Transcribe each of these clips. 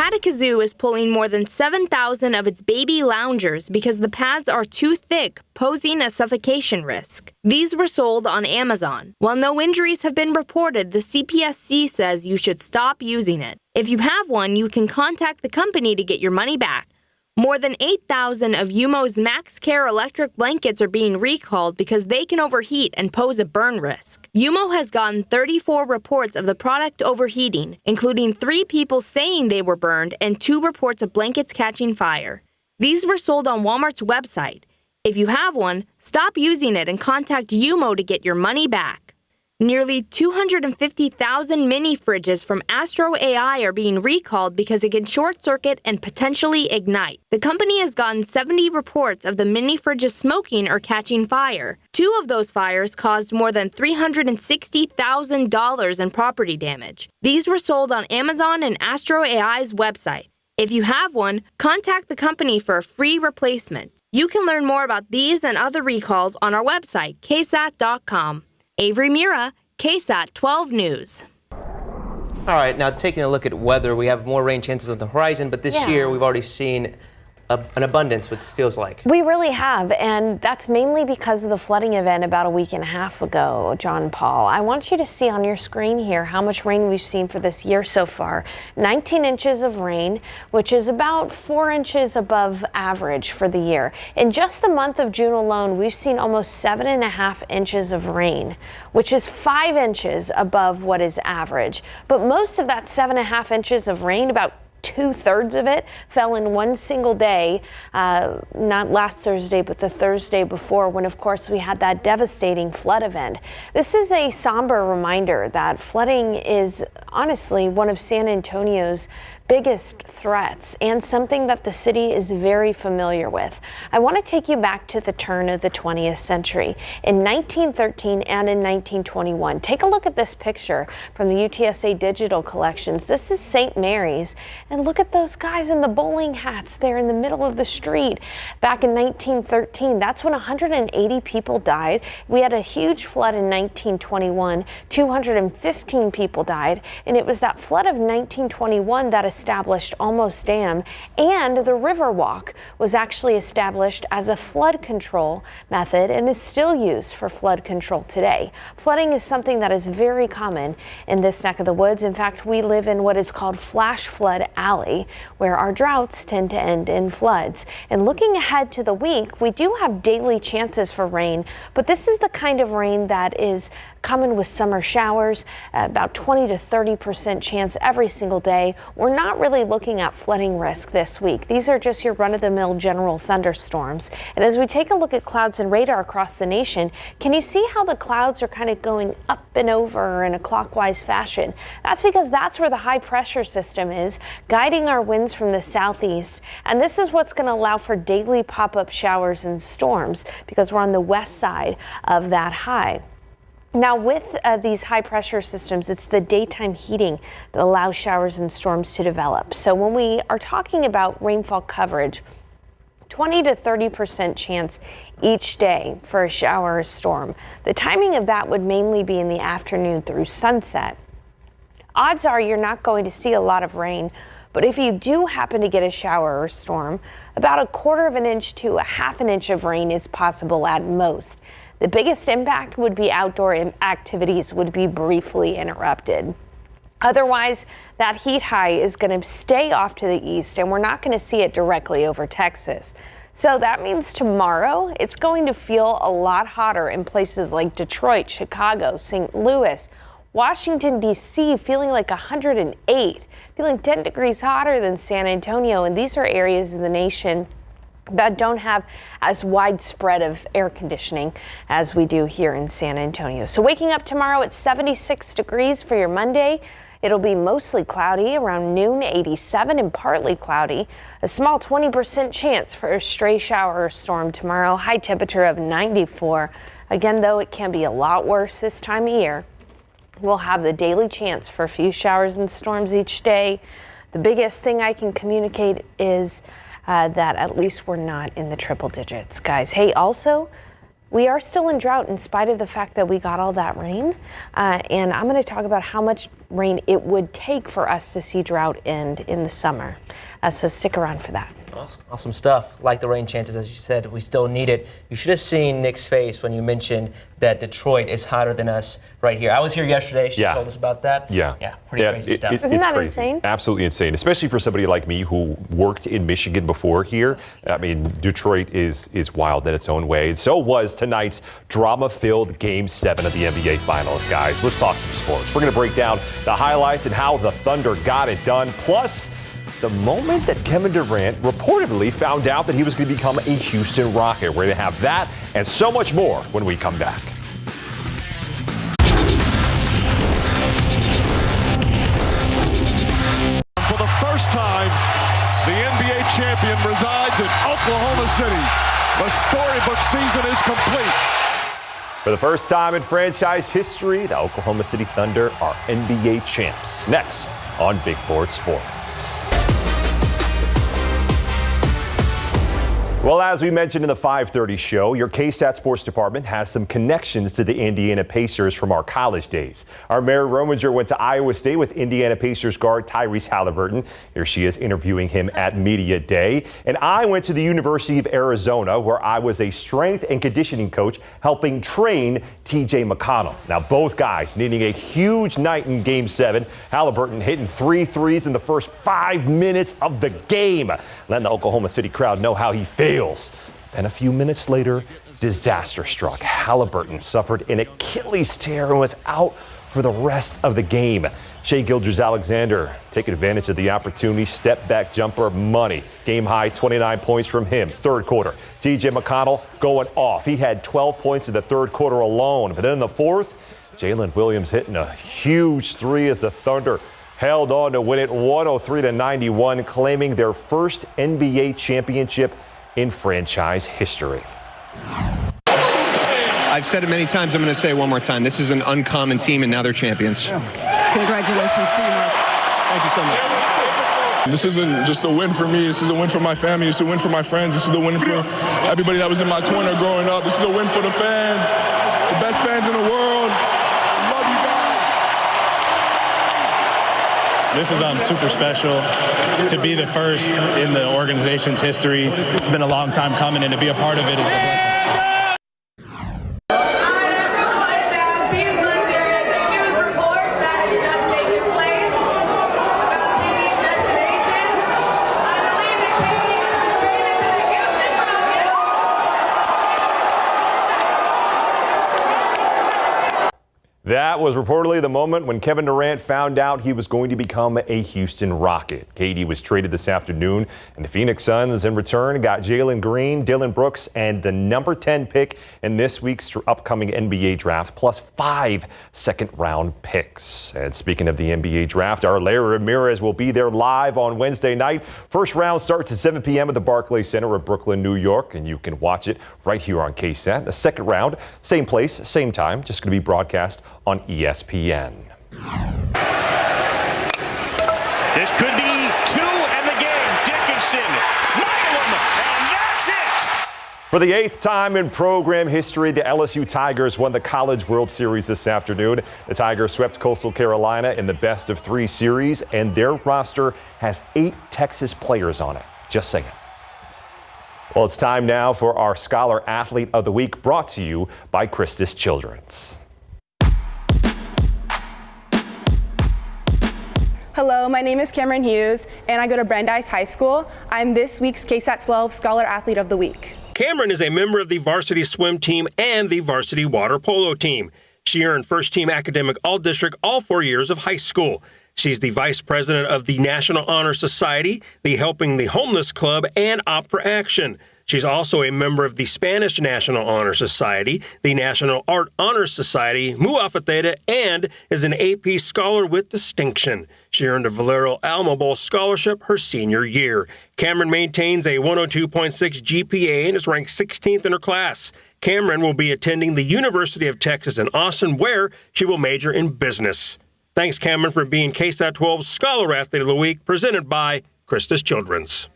Katakazoo is pulling more than 7,000 of its baby loungers because the pads are too thick, posing a suffocation risk. These were sold on Amazon. While no injuries have been reported, the CPSC says you should stop using it. If you have one, you can contact the company to get your money back. More than 8,000 of Yumo's MaxCare electric blankets are being recalled because they can overheat and pose a burn risk. Yumo has gotten 34 reports of the product overheating, including 3 people saying they were burned and 2 reports of blankets catching fire. These were sold on Walmart's website. If you have one, stop using it and contact Yumo to get your money back. Nearly 250,000 mini fridges from Astro AI are being recalled because it can short-circuit and potentially ignite. The company has gotten 70 reports of the mini fridges smoking or catching fire. 2 of those fires caused more than $360,000 in property damage. These were sold on Amazon and Astro AI's website. If you have one, contact the company for a free replacement. You can learn more about these and other recalls on our website, KSAT.com. Avery Mira, KSAT 12 News. All right, now taking a look at weather, we have more rain chances on the horizon, but this year we've already seen an abundance, which feels like. We really have, and that's mainly because of the flooding event about a week and a half ago, John Paul. I want you to see on your screen here how much rain we've seen for this year so far. 19 inches of rain, which is about 4 inches above average for the year. In just the month of June alone, we've seen almost 7.5 inches of rain, which is 5 inches above what is average. But most of that 7.5 inches of rain, about 2/3 of it, fell in one single day, not last Thursday, but the Thursday before, when of course we had that devastating flood event. This is a somber reminder that flooding is honestly one of San Antonio's biggest threats and something that the city is very familiar with. I want to take you back to the turn of the 20th century. In 1913 and in 1921, take a look at this picture from the UTSA digital collections. This is St. Mary's, and look at those guys in the bowling hats there in the middle of the street. Back in 1913, that's when 180 people died. We had a huge flood in 1921, 215 people died, and it was that flood of 1921 that established Almost Dam, and the Riverwalk was actually established as a flood control method and is still used for flood control today. Flooding is something that is very common in this neck of the woods. In fact, we live in what is called Flash Flood Alley, where our droughts tend to end in floods. And looking ahead to the week, we do have daily chances for rain, but this is the kind of rain that is common with summer showers, about 20 to 30% chance every single day. We're not really looking at flooding risk this week. These are just your run-of-the-mill general thunderstorms. And as we take a look at clouds and radar across the nation, can you see how the clouds are kind of going up and over in a clockwise fashion? That's because that's where the high pressure system is, guiding our winds from the southeast. And this is what's going to allow for daily pop-up showers and storms because we're on the west side of that high. Now, with these high pressure systems, it's the daytime heating that allows showers and storms to develop. So when we are talking about rainfall coverage, 20 to 30% chance each day for a shower or storm. The timing of that would mainly be in the afternoon through sunset. Odds are you're not going to see a lot of rain, but if you do happen to get a shower or storm, about 1/4 of an inch to 1/2 an inch of rain is possible at most. The biggest impact would be outdoor activities would be briefly interrupted. Otherwise, that heat high is going to stay off to the east, and we're not going to see it directly over Texas. So that means tomorrow it's going to feel a lot hotter in places like Detroit, Chicago, St. Louis, Washington, D.C., feeling like 108, feeling 10 degrees hotter than San Antonio. And these are areas in the nation that don't have as widespread of air conditioning as we do here in San Antonio. So waking up tomorrow at 76 degrees for your Monday. It'll be mostly cloudy around noon, 87, and partly cloudy. A small 20% chance for a stray shower or storm tomorrow. High temperature of 94. Again, though, it can be a lot worse this time of year. We'll have the daily chance for a few showers and storms each day. The biggest thing I can communicate is that at least we're not in the triple digits, guys. Hey, also, we are still in drought in spite of the fact that we got all that rain. And I'm going to talk about how much rain it would take for us to see drought end in the summer. So stick around for that. Awesome stuff. Like the rain chances, as you said, we still need it. You should have seen Nick's face when you mentioned that Detroit is hotter than us right here. I was here yesterday. She told us about that. Yeah, pretty crazy stuff. Isn't that crazy. insane? Absolutely insane, especially for somebody like me who worked in Michigan before here. I mean, Detroit is wild in its own way. And so was tonight's drama-filled Game 7 of the NBA Finals, guys. Let's talk some sports. We're going to break down the highlights and how the Thunder got it done, plus the moment that Kevin Durant reportedly found out that he was going to become a Houston Rocket. We're going to have that and so much more when we come back. For the first time, the NBA champion resides in Oklahoma City. The storybook season is complete. For the first time in franchise history, the Oklahoma City Thunder are NBA champs. Next on Big Board Sports. Well, as we mentioned in the 5:30 show, your KSAT Sports Department has some connections to the Indiana Pacers from our college days. Our Mary Rominger went to Iowa State with Indiana Pacers guard Tyrese Halliburton. Here she is interviewing him at Media Day. And I went to the University of Arizona, where I was a strength and conditioning coach helping train TJ McConnell. Now, both guys needing a huge night in Game 7. Halliburton hitting 3 threes in the first 5 minutes of the game, letting the Oklahoma City crowd know how he feels. And a few minutes later, disaster struck. Halliburton suffered an Achilles tear and was out for the rest of the game. Shai Gilgeous-Alexander taking advantage of the opportunity. Step back jumper money. Game high 29 points from him. Third quarter, TJ McConnell going off. He had 12 points in the third quarter alone. But then in the fourth, Jalen Williams hitting a huge three as the Thunder held on to win it 103-91, claiming their first NBA championship in franchise history. I've said it many times. I'm going to say it one more time. This is an uncommon team, and now they're champions. Congratulations to you, Mark. Thank you so much. This isn't just a win for me. This is a win for my family. This is a win for my friends. This is a win for everybody that was in my corner growing up. This is a win for the fans, the best fans in the world. Love you guys. This is super special to be the first in the organization's history. It's been a long time coming, and to be a part of it is a blessing. That was reportedly the moment when Kevin Durant found out he was going to become a Houston Rocket. KD was traded this afternoon, and the Phoenix Suns in return got Jalen Green, Dillon Brooks, and the number 10 pick in this week's upcoming NBA draft, plus 5 second-round picks. And speaking of the NBA draft, our Larry Ramirez will be there live on Wednesday night. First round starts at 7 p.m. at the Barclays Center of Brooklyn, New York, and you can watch it right here on KSAT. The second round, same place, same time, just going to be broadcast on ESPN. This could be 2 and the game. Dickinson, Milam, and that's it. For the 8th time in program history, the LSU Tigers won the College World Series this afternoon. The Tigers swept Coastal Carolina in the best-of-3 series, and their roster has 8 Texas players on it. Just saying. Well, it's time now for our Scholar Athlete of the Week, brought to you by Christus Children's. Hello, my name is Cameron Hughes, and I go to Brandeis High School. I'm this week's KSAT 12 Scholar Athlete of the Week. Cameron is a member of the varsity swim team and the varsity water polo team. She earned first-team academic all-district all 4 years of high school. She's the vice president of the National Honor Society, the Helping the Homeless Club, and Opt for Action. She's also a member of the Spanish National Honor Society, the National Art Honor Society, Mu Alpha Theta, and is an AP Scholar with Distinction. She earned a Valero Alma Bowl scholarship her senior year. Cameron maintains a 102.6 GPA and is ranked 16th in her class. Cameron will be attending the University of Texas in Austin, where she will major in business. Thanks, Cameron, for being KSAT 12 Scholar Athlete of the Week, presented by Christus Children's.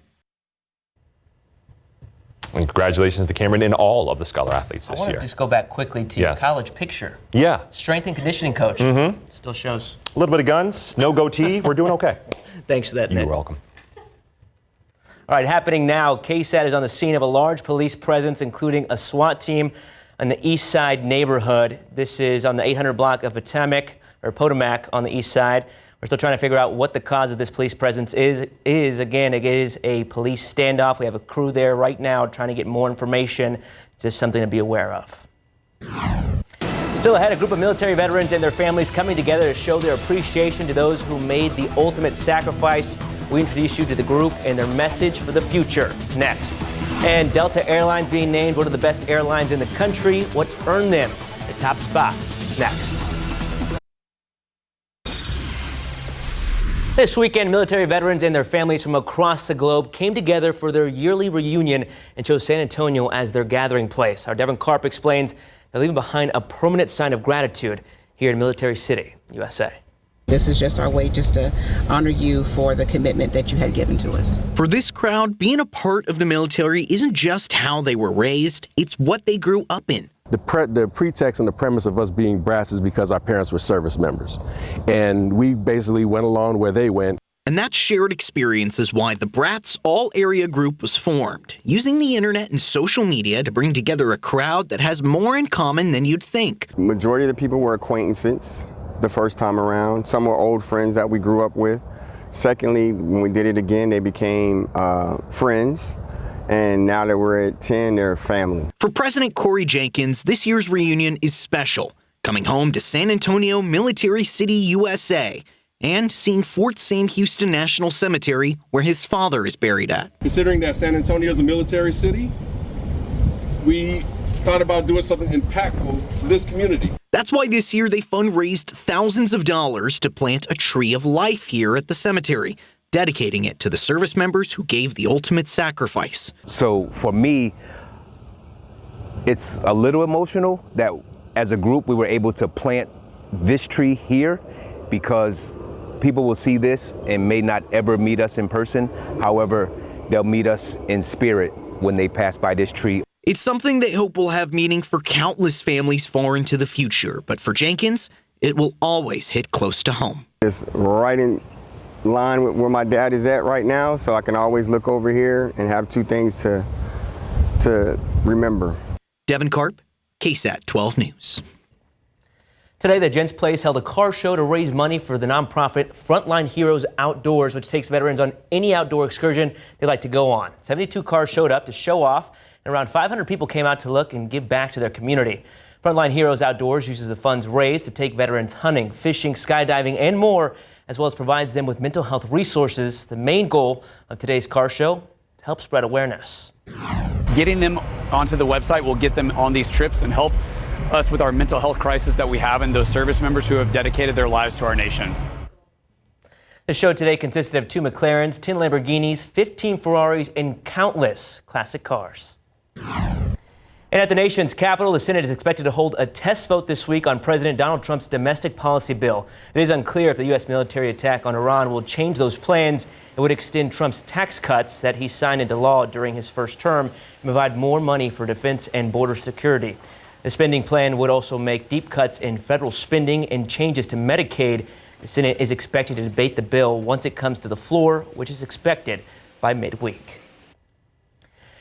And congratulations to Cameron and all of the Scholar athletes this I want year. to just go back quickly to your college picture. Yeah. Strength and conditioning coach. Still shows. A little bit of guns, no goatee. We're doing okay. Thanks for that, Nick. You're welcome. All right, happening now. KSAT is on the scene of a large police presence, including a SWAT team in the East Side neighborhood. This is on the 800 block of Potomac on the east side. We're still trying to figure out what the cause of this police presence is. Again, it is a police standoff. We have a crew there right now trying to get more information. It's just something to be aware of. Still ahead, a group of military veterans and their families coming together to show their appreciation to those who made the ultimate sacrifice. We introduce you to the group and their message for the future next. And Delta Airlines being named one of the best airlines in the country. What earned them the top spot next. This weekend, military veterans and their families from across the globe came together for their yearly reunion and chose San Antonio as their gathering place. Our Devin Karp explains they're leaving behind a permanent sign of gratitude here in Military City, USA. This is just our way just to honor you for the commitment that you had given to us. For this crowd, being a part of the military isn't just how they were raised, it's what they grew up in. The pretext and the premise of us being brass is because our parents were service members. And we basically went along where they went. And that shared experience is why the Brats All-Area Group was formed, using the internet and social media to bring together a crowd that has more in common than you'd think. The majority of the people were acquaintances the first time around. Some were old friends that we grew up with. Secondly, when we did it again, they became friends. And now that we're at 10, they're family. For President Corey Jenkins, this year's reunion is special, coming home to San Antonio, Military City, USA, and seeing Fort Sam Houston National Cemetery, where his father is buried at. Considering that San Antonio is a military city, we thought about doing something impactful for this community. That's why this year they fundraised thousands of dollars to plant a tree of life here at the cemetery, dedicating it to the service members who gave the ultimate sacrifice. So for me, it's a little emotional that as a group we were able to plant this tree here, because people will see this and may not ever meet us in person. However, they'll meet us in spirit when they pass by this tree. It's something they hope will have meaning for countless families far into the future. But for Jenkins, it will always hit close to home. It's right in line with where my dad is at right now, so I can always look over here and have two things to remember. Devin Karp, KSAT 12 News. Today, the Gents Place held a car show to raise money for the nonprofit Frontline Heroes Outdoors, which takes veterans on any outdoor excursion they like to go on. 72 cars showed up to show off, and around 500 people came out to look and give back to their community. Frontline Heroes Outdoors uses the funds raised to take veterans hunting, fishing, skydiving, and more, as well as provides them with mental health resources. The main goal of today's car show, to help spread awareness. Getting them onto the website will get them on these trips and help us with our mental health crisis that we have and those service members who have dedicated their lives to our nation. The show today consisted of 2 McLarens, 10 Lamborghinis, 15 Ferraris, and countless classic cars. And at the nation's capital, the Senate is expected to hold a test vote this week on President Donald Trump's domestic policy bill. It is unclear if the U.S. military attack on Iran will change those plans. It would extend Trump's tax cuts that he signed into law during his first term and provide more money for defense and border security. The spending plan would also make deep cuts in federal spending and changes to Medicaid. The Senate is expected to debate the bill once it comes to the floor, which is expected by midweek.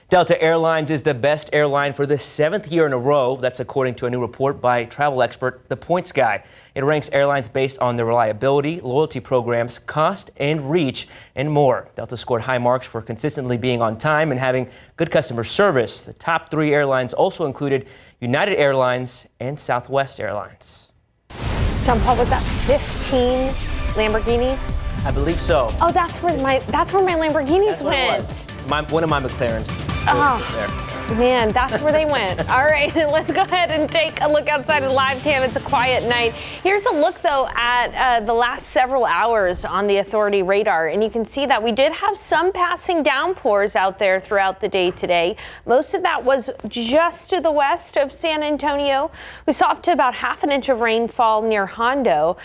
Delta Airlines is the best airline for the 7th year in a row. That's according to a new report by travel expert The Points Guy. It ranks airlines based on their reliability, loyalty programs, cost and reach, and more. Delta scored high marks for consistently being on time and having good customer service. The top 3 airlines also included United Airlines and Southwest Airlines. John Paul, was that 15 Lamborghinis? I believe so. Oh, that's where my Lamborghinis went. One of my McLarens. Oh. There. Man, that's where they went. All right, let's go ahead and take a look outside of live cam. It's a quiet night. Here's a look, though, at the last several hours on the Authority radar. And you can see that we did have some passing downpours out there throughout the day today. Most of that was just to the west of San Antonio. We saw up to about half an inch of rainfall near Hondo,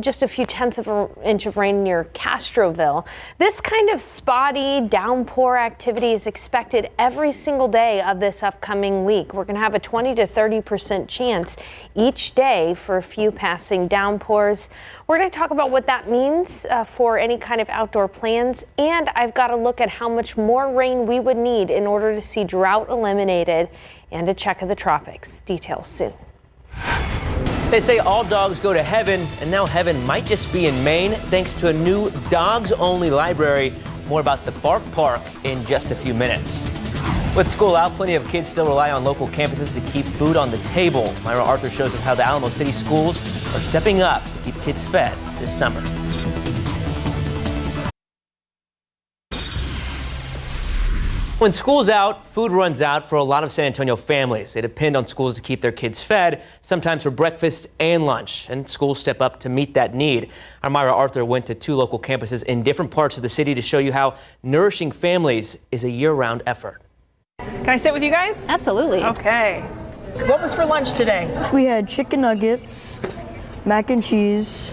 just a few tenths of an inch of rain near Castroville. This kind of spotty downpour activity is expected every single day of this upcoming week. We're going to have a 20 to 30% chance each day for a few passing downpours. We're going to talk about what that means for any kind of outdoor plans, and I've got to look at how much more rain we would need in order to see drought eliminated and a check of the tropics. Details soon. They say all dogs go to heaven, and now heaven might just be in Maine thanks to a new dogs-only library. More about the Bark Park in just a few minutes. With school out, plenty of kids still rely on local campuses to keep food on the table. Myra Arthur shows us how the Alamo City schools are stepping up to keep kids fed this summer. When school's out, food runs out for a lot of San Antonio families. They depend on schools to keep their kids fed, sometimes for breakfast and lunch, and schools step up to meet that need. Our Myra Arthur went to 2 local campuses in different parts of the city to show you how nourishing families is a year-round effort. Can I sit with you guys? Absolutely. Okay. What was for lunch today? We had chicken nuggets, mac and cheese,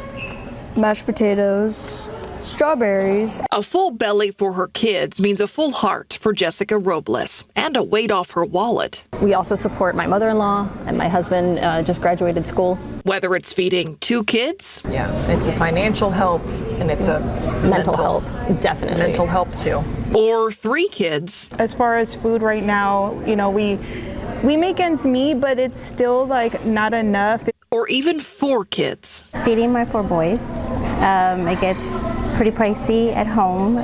mashed potatoes, strawberries. A full belly for her kids means a full heart for Jessica Robles and a weight off her wallet. We also support my mother-in-law, and my husband just graduated school. Whether it's feeding 2 kids. Yeah, it's a financial help and it's a mental help, definitely. Mental help too. Or 3 kids. As far as food right now, you know, we make ends meet, but it's still like not enough. Or even 4 kids. Feeding my 4 boys. It gets pretty pricey at home.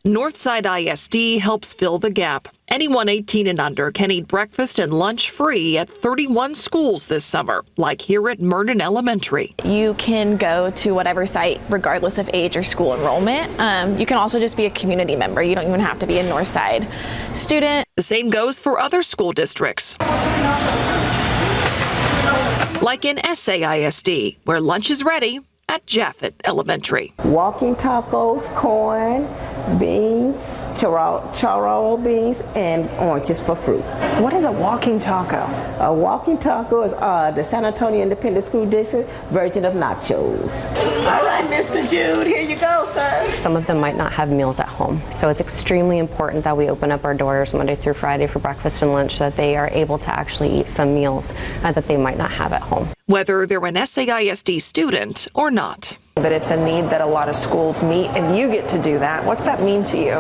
Northside ISD helps fill the gap. Anyone 18 and under can eat breakfast and lunch free at 31 schools this summer, like here at Merton Elementary. You can go to whatever site, regardless of age or school enrollment. You can also just be a community member. You don't even have to be a Northside student. The same goes for other school districts. Like in SAISD, where lunch is ready at Japhet Elementary. Walking tacos, corn, beans, charro beans, and oranges for fruit. What is a walking taco? A walking taco is the San Antonio Independent School District version of nachos. All right, Mr. Jude, here you go, sir. Some of them might not have meals at home, so it's extremely important that we open up our doors Monday through Friday for breakfast and lunch so that they are able to actually eat some meals that they might not have at home. Whether they're an SAISD student or not. But it's a need that a lot of schools meet, and you get to do that. What's that mean to you?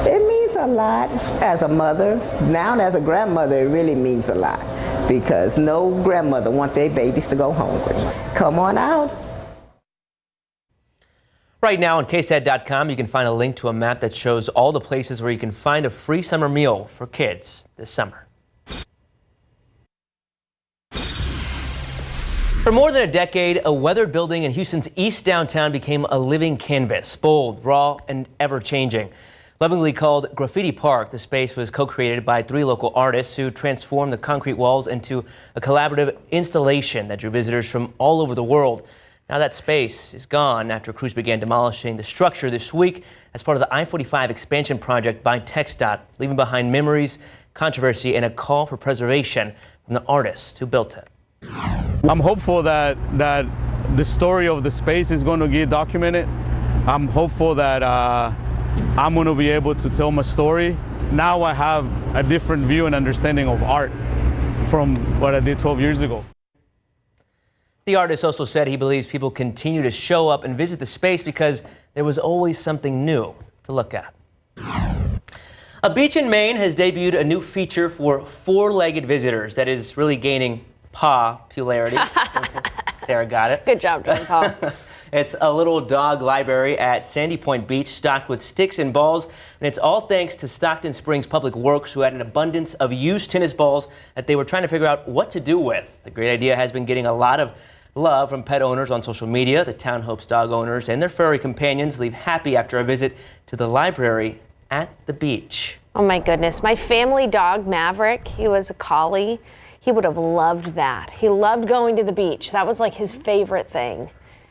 It means a lot as a mother. Now as a grandmother, it really means a lot because no grandmother wants their babies to go hungry. Come on out. Right now on KSAT.com, you can find a link to a map that shows all the places where you can find a free summer meal for kids this summer. For more than a decade, a weathered building in Houston's East Downtown became a living canvas, bold, raw, and ever-changing. Lovingly called Graffiti Park, the space was co-created by 3 local artists who transformed the concrete walls into a collaborative installation that drew visitors from all over the world. Now that space is gone after crews began demolishing the structure this week as part of the I-45 expansion project by TxDOT, leaving behind memories, controversy, and a call for preservation from the artists who built it. I'm hopeful that the story of the space is going to get documented. I'm hopeful that I'm going to be able to tell my story. Now I have a different view and understanding of art from what I did 12 years ago. The artist also said he believes people continue to show up and visit the space because there was always something new to look at. A beach in Maine has debuted a new feature for 4-legged visitors that is really gaining popularity. Sarah got it. Good job, John Paul. It's a little dog library at Sandy Point Beach stocked with sticks and balls, and it's all thanks to Stockton Springs Public Works, who had an abundance of used tennis balls that they were trying to figure out what to do with. The great idea has been getting a lot of love from pet owners on social media. The town hopes dog owners and their furry companions leave happy after a visit to the library at the beach. Oh my goodness. My family dog, Maverick, he was a collie. He would have loved that. He loved going to the beach. That was like his favorite thing.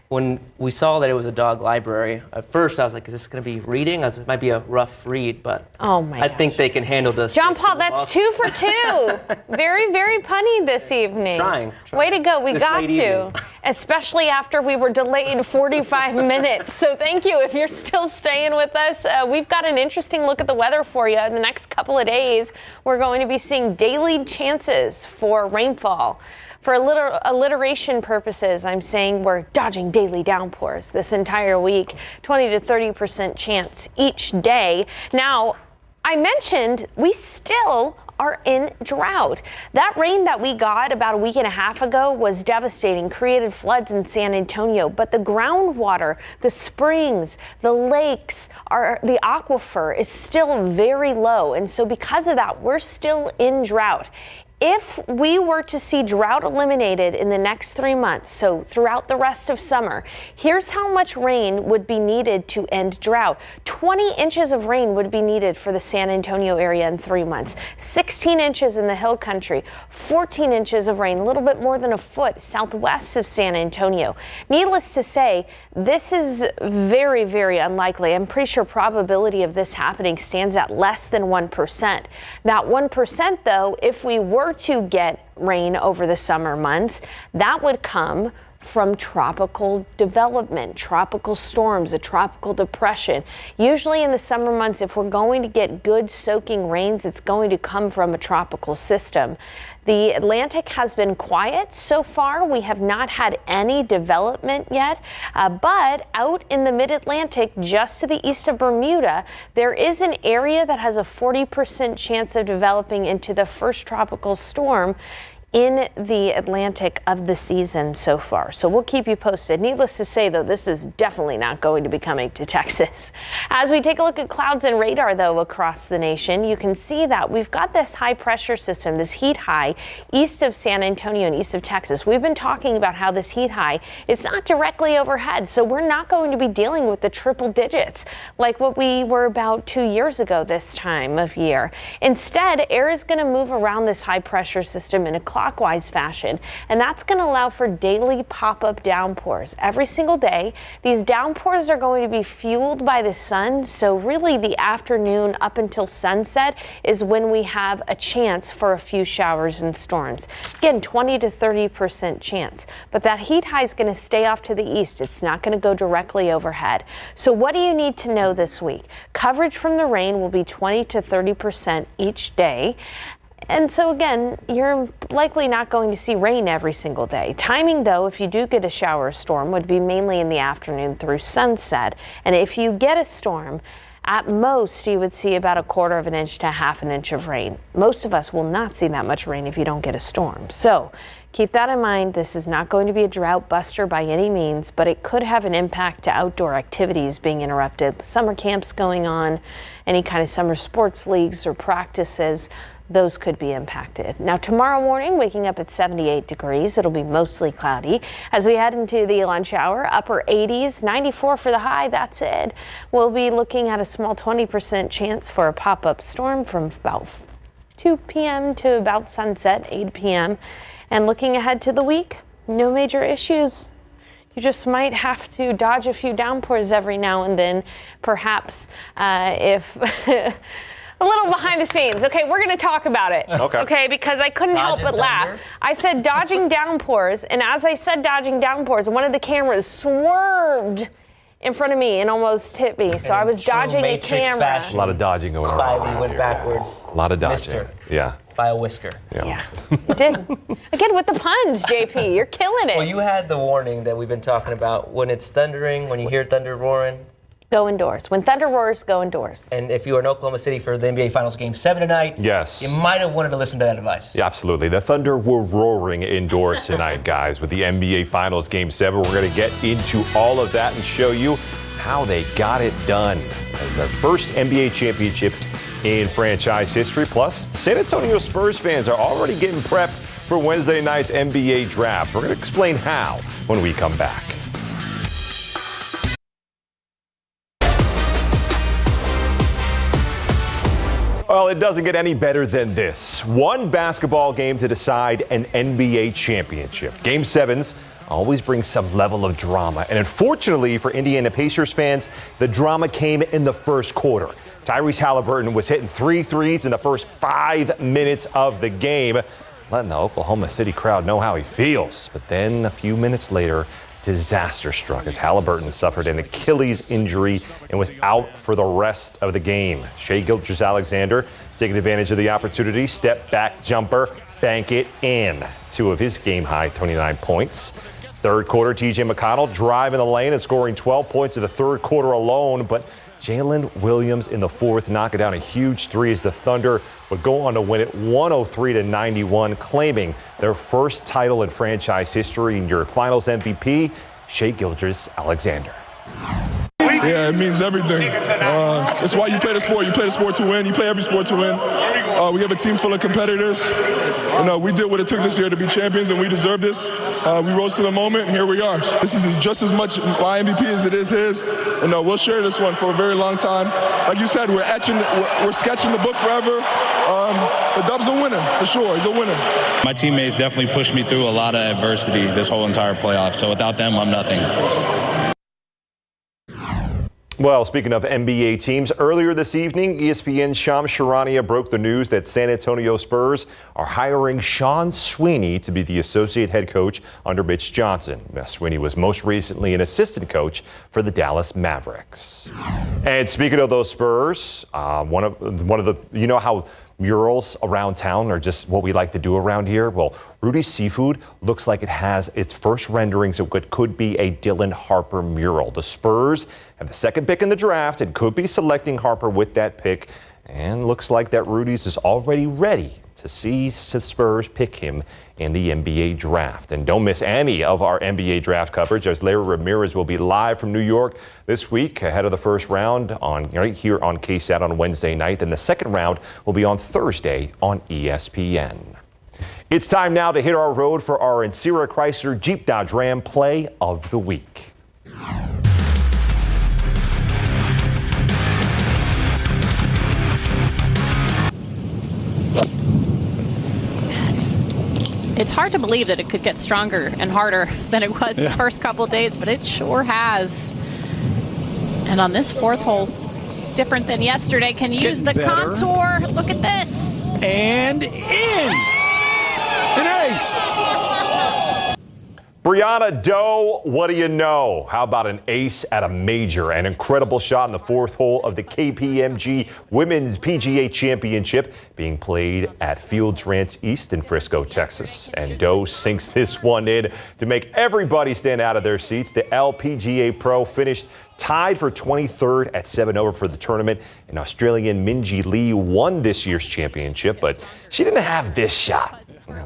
When we saw that it was a dog library, at first I was like, is this going to be reading? It might be a rough read, but I think they can handle this. John Paul, that's 2 for 2. Very, very punny this evening. Trying. Way to go. We This got late to. evening. Especially after we were delayed 45 minutes. So thank you if you're still staying with us. We've got an interesting look at the weather for you. In the next couple of days, we're going to be seeing daily chances for rainfall. For alliteration purposes, I'm saying we're dodging daily downpours this entire week, 20 to 30% chance each day. Now, I mentioned we still are in drought. That rain that we got about a week and a half ago was devastating, created floods in San Antonio, but the groundwater, the springs, the lakes, the aquifer is still very low. And so because of that, we're still in drought. If we were to see drought eliminated in the next 3 months, so throughout the rest of summer, here's how much rain would be needed to end drought. 20 inches of rain would be needed for the San Antonio area in 3 months. 16 inches in the hill country, 14 inches of rain, a little bit more than a foot southwest of San Antonio. Needless to say, this is very, very unlikely. I'm pretty sure probability of this happening stands at less than 1%. That 1%, though, if we were to get rain over the summer months, that would come from tropical development, tropical storms, a tropical depression. Usually in the summer months, if we're going to get good soaking rains, it's going to come from a tropical system. The Atlantic has been quiet so far. We have not had any development yet, but out in the mid-Atlantic, just to the east of Bermuda, there is an area that has a 40% chance of developing into the first tropical storm in the Atlantic of the season so far. So we'll keep you posted. Needless to say, though, this is definitely not going to be coming to Texas. As we take a look at clouds and radar, though, across the nation, you can see that we've got this high pressure system, this heat high east of San Antonio and east of Texas. We've been talking about how this heat high, it's not directly overhead, so we're not going to be dealing with the triple digits like what we were about 2 years ago this time of year. Instead, air is going to move around this high pressure system in a clockwise fashion, and that's going to allow for daily pop-up downpours every single day. These downpours are going to be fueled by the sun, so really the afternoon up until sunset is when we have a chance for a few showers and storms. Again, 20 to 30% chance, but that heat high is going to stay off to the east. It's not going to go directly overhead. So what do you need to know this week? Coverage from the rain will be 20 to 30% each day. And so again, you're likely not going to see rain every single day. Timing, though, if you do get a shower or storm, would be mainly in the afternoon through sunset. And if you get a storm, at most, you would see about 1/4 inch to 1/2 inch of rain. Most of us will not see that much rain if you don't get a storm. So keep that in mind. This is not going to be a drought buster by any means, but it could have an impact to outdoor activities being interrupted. Summer camps going on, any kind of summer sports leagues or practices, those could be impacted. Now tomorrow morning, waking up at 78 degrees, it'll be mostly cloudy. As we head into the lunch hour, upper 80s, 94 for the high, that's it. We'll be looking at a small 20% chance for a pop-up storm from about 2 p.m. to about sunset, 8 p.m. And looking ahead to the week, no major issues. You just might have to dodge a few downpours every now and then, perhaps if... A little behind the scenes. Okay, we're going to talk about it. Okay, because I couldn't help but laugh. I said dodging downpours, and as I said dodging downpours, one of the cameras swerved in front of me and almost hit me. So I was dodging a camera. A lot of dodging going on. Spivey went backwards. A lot of dodging. Missed her. Yeah. By a whisker. Yeah. You did. Again, with the puns, JP. You're killing it. Well, you had the warning that we've been talking about. When it's thundering, when you hear thunder roaring, go indoors. When thunder roars, go indoors. And if you were in Oklahoma City for the NBA Finals Game 7 tonight, yes, you might have wanted to listen to that advice. Yeah, absolutely. The Thunder were roaring indoors tonight, guys, with the NBA Finals Game 7. We're going to get into all of that and show you how they got it done. As our first NBA championship in franchise history. Plus, the San Antonio Spurs fans are already getting prepped for Wednesday night's NBA draft. We're going to explain how when we come back. Well, it doesn't get any better than this. One basketball game to decide an NBA championship. Game 7s always bring some level of drama. And unfortunately for Indiana Pacers fans, the drama came in the first quarter. Tyrese Halliburton was hitting 3 threes in the first 5 minutes of the game, letting the Oklahoma City crowd know how he feels. But then a few minutes later, disaster struck as Halliburton suffered an Achilles injury and was out for the rest of the game. Shai Gilgeous-Alexander taking advantage of the opportunity, step back jumper, bank it in. 2 of his game-high 29 points. Third quarter, T.J. McConnell driving the lane and scoring 12 points in the third quarter alone, but Jalen Williams in the fourth knocking down a huge 3 as the Thunder would go on to win it 103-91, claiming their first title in franchise history. And your finals MVP, Shai Gilgeous-Alexander. Yeah, it means everything. It's why you play the sport. You play the sport to win. You play every sport to win. We have a team full of competitors. We did what it took this year to be champions, and we deserve this. We rose to the moment, and here we are. This is just as much my MVP as it is his. And we'll share this one for a very long time. Like you said, we're sketching the book forever. The Dub's a winner, for sure. He's a winner. My teammates definitely pushed me through a lot of adversity this whole entire playoff. So without them, I'm nothing. Well, speaking of NBA teams, earlier this evening, ESPN's Shams Charania broke the news that San Antonio Spurs are hiring Sean Sweeney to be the associate head coach under Mitch Johnson. Now, Sweeney was most recently an assistant coach for the Dallas Mavericks. And speaking of those Spurs, one of the, you know how murals around town are just what we like to do around here? Well, Rudy's Seafood looks like it has its first renderings of what could be a Dylan Harper mural. The Spurs have the second pick in the draft and could be selecting Harper with that pick. And looks like that Rudy's is already ready to see the Spurs pick him in the NBA draft. And don't miss any of our NBA draft coverage, as Larry Ramirez will be live from New York this week ahead of the first round right here on KSAT on Wednesday night. And the second round will be on Thursday on ESPN. It's time now to hit our road for our Ancira Chrysler Jeep Dodge Ram Play of the Week. It's hard to believe that it could get stronger and harder than it was the first couple of days, but it sure has. And on this fourth hole, different than yesterday, can use the contour. Look at this. And in. An ace. Brianna Doe, what do you know? How about an ace at a major? An incredible shot in the fourth hole of the KPMG Women's PGA Championship being played at Fields Ranch East in Frisco, Texas. And Doe sinks this one in to make everybody stand out of their seats. The LPGA Pro finished tied for 23rd at 7 over for the tournament. And Australian Minjee Lee won this year's championship, but she didn't have this shot.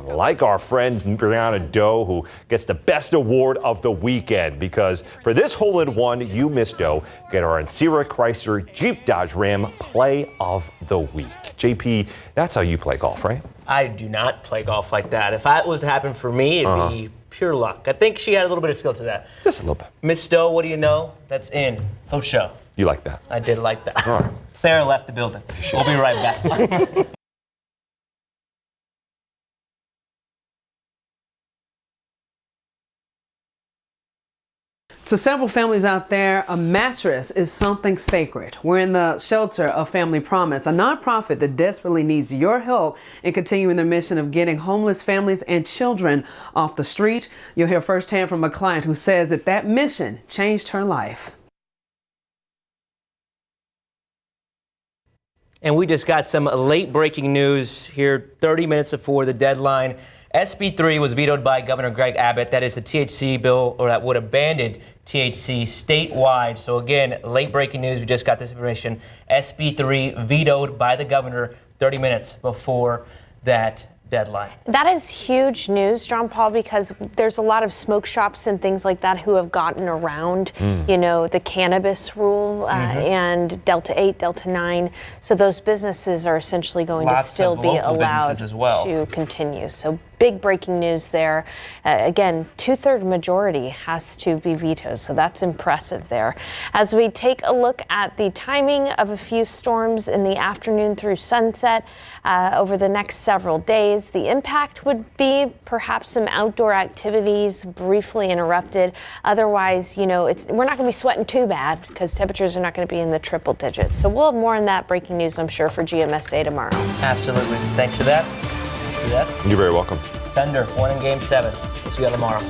Like our friend Brianna Doe, who gets the best award of the weekend, because for this hole-in-one, you, Miss Doe, get our Ancira Chrysler Jeep Dodge Ram Play of the Week. JP, that's how you play golf, right? I do not play golf like that. If that was to happen for me, it'd be pure luck. I think she had a little bit of skill to that. Just a little bit. Miss Doe, what do you know? That's in. Faux show. You like that? I did like that. All right. Sarah left the building. We'll be right back. To several families out there, a mattress is something sacred. We're in the shelter of Family Promise, a nonprofit that desperately needs your help in continuing their mission of getting homeless families and children off the street. You'll hear firsthand from a client who says that mission changed her life. And we just got some late breaking news here 30 minutes before the deadline. SB 3 was vetoed by Governor Greg Abbott. That is the THC bill, or that would abandon THC statewide. So again, late breaking news. We just got this information. SB 3 vetoed by the governor 30 minutes before that deadline. That is huge news, John Paul, because there's a lot of smoke shops and things like that who have gotten around, the cannabis rule and Delta 8, Delta 9. So those businesses are essentially going to still be allowed to continue. So Big breaking news there. Again, 2/3 majority has to be vetoed, so that's impressive there. As we take a look at the timing of a few storms in the afternoon through sunset over the next several days, the impact would be perhaps some outdoor activities briefly interrupted. Otherwise, we're not going to be sweating too bad because temperatures are not going to be in the triple digits. So we'll have more on that breaking news, I'm sure, for GMSA tomorrow. Absolutely. Thanks for that. You're very welcome. Thunder won in Game 7. We'll see you tomorrow.